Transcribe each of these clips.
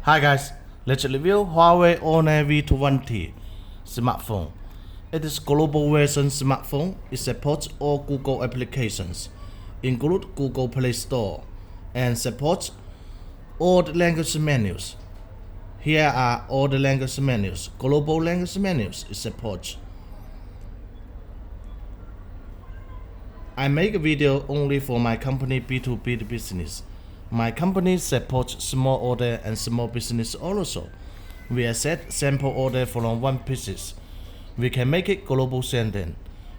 Hi guys, let's review Huawei Honor V20 smartphone. It is global version smartphone. It supports all Google applications, include Google Play Store, and supports all the language menus. Here are all the language menus. Global language menus it supports. I make a video only for my company B2B business. My company supports small order and small business also. We accept sample order from 1 pieces. We can make it global sending.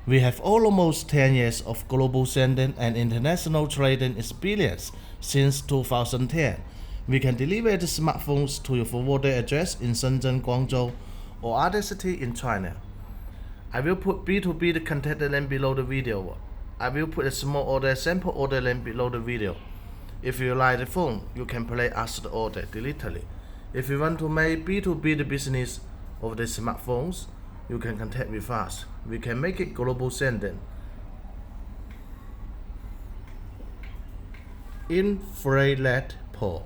We have almost 10 years of global sending and international trading experience since 2010. We can deliver the smartphones to your forwarder address in Shenzhen, Guangzhou, or other city in China. I will put B2B the contact link below the video. I will put a small order sample order link below the video. If you like the phone, you can place as the order directly. If you want to make B2B the business of the smartphones, you can contact with us. We can make it global sending. Infrared port,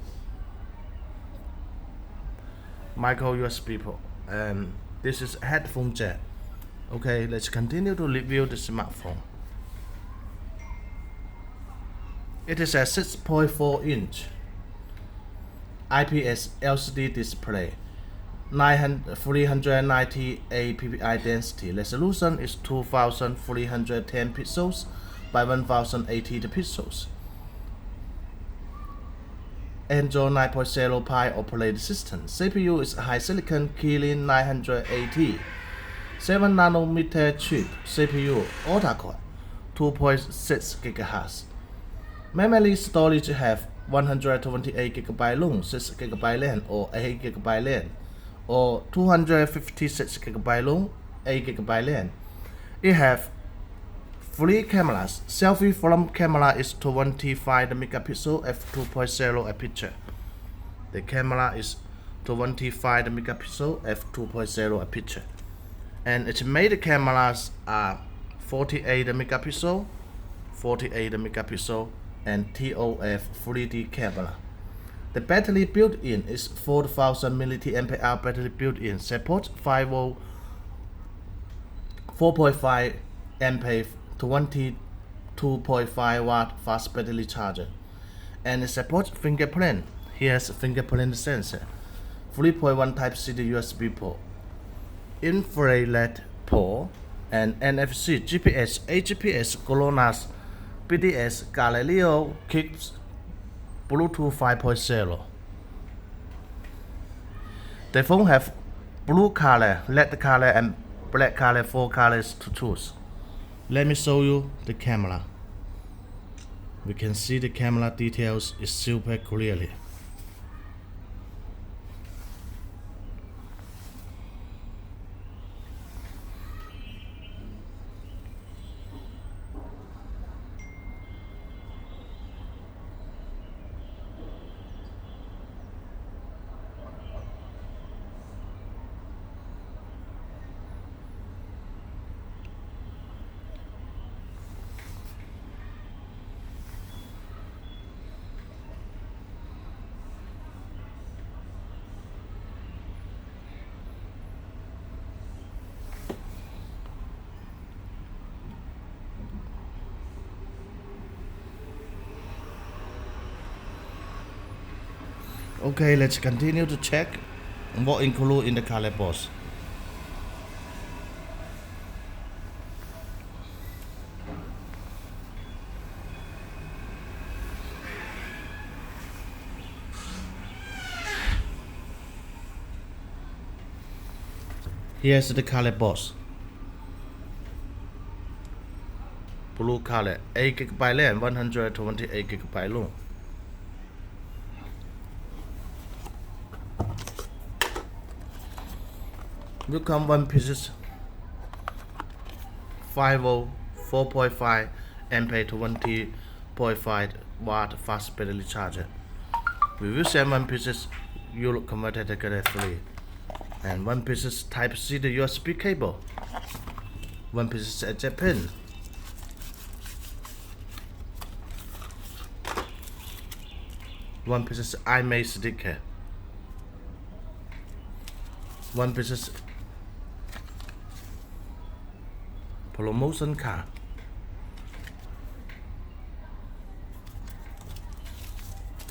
micro USB port, and this is headphone jack. Okay, let's continue to review the smartphone. It is a 6.4-inch IPS LCD display, 398 ppi density. Resolution is 2310 pixels by 1080 pixels. Android 9.0 Pie operating system. CPU is high silicon Kirin980 7nm chip CPU Octa Core 2.6 GHz. Memory storage have 128 GB ROM, 6 GB RAM, or 8 GB RAM, or 256 GB ROM, 8 GB RAM. It have 3 cameras. Selfie front camera is 25 megapixel f2.0 aperture. The camera is 25 megapixel f2.0 aperture, and its main cameras are 48 megapixel, 48 megapixel, and TOF 3D camera. The battery built-in is 4000 mAh battery built-in. Supports 5 volt 4.5 ampere 22.5 watt fast battery charger, and it supports fingerprint. Here's a fingerprint sensor, 3.1 Type-C USB port, infrared port, and NFC, GPS, AGPS, GLONASS, BDS, Galileo, Kips, Bluetooth 5.0. The phone have blue color, red color, and black color, 4 colors to choose. Let me show you the camera. We can see the camera details is super clearly. Okay, let's continue to check what included in the color box. Here's the color box. Blue color, 8 GB RAM, 128 GB ROM. Will come 1 pieces, 5 volt 4.5 ampere 20.5 watt fast battery charger. We will send 1 pieces Euro converter together 3, and 1 pieces Type-C the USB cable, 1 pieces eject pin, 1 piece IMEI sticker, 1 pieces promotion card,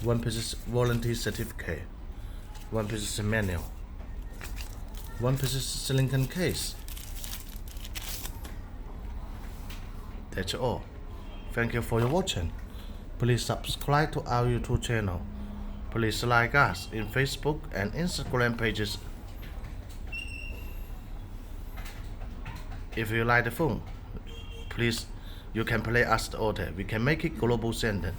1 pieces warranty certificate, 1 pieces manual, 1 pieces silicone case. That's all. Thank you for your watching. Please subscribe to our YouTube channel. Please like us in Facebook and Instagram pages. If you like the phone, please you can play us the order. We can make it global sending.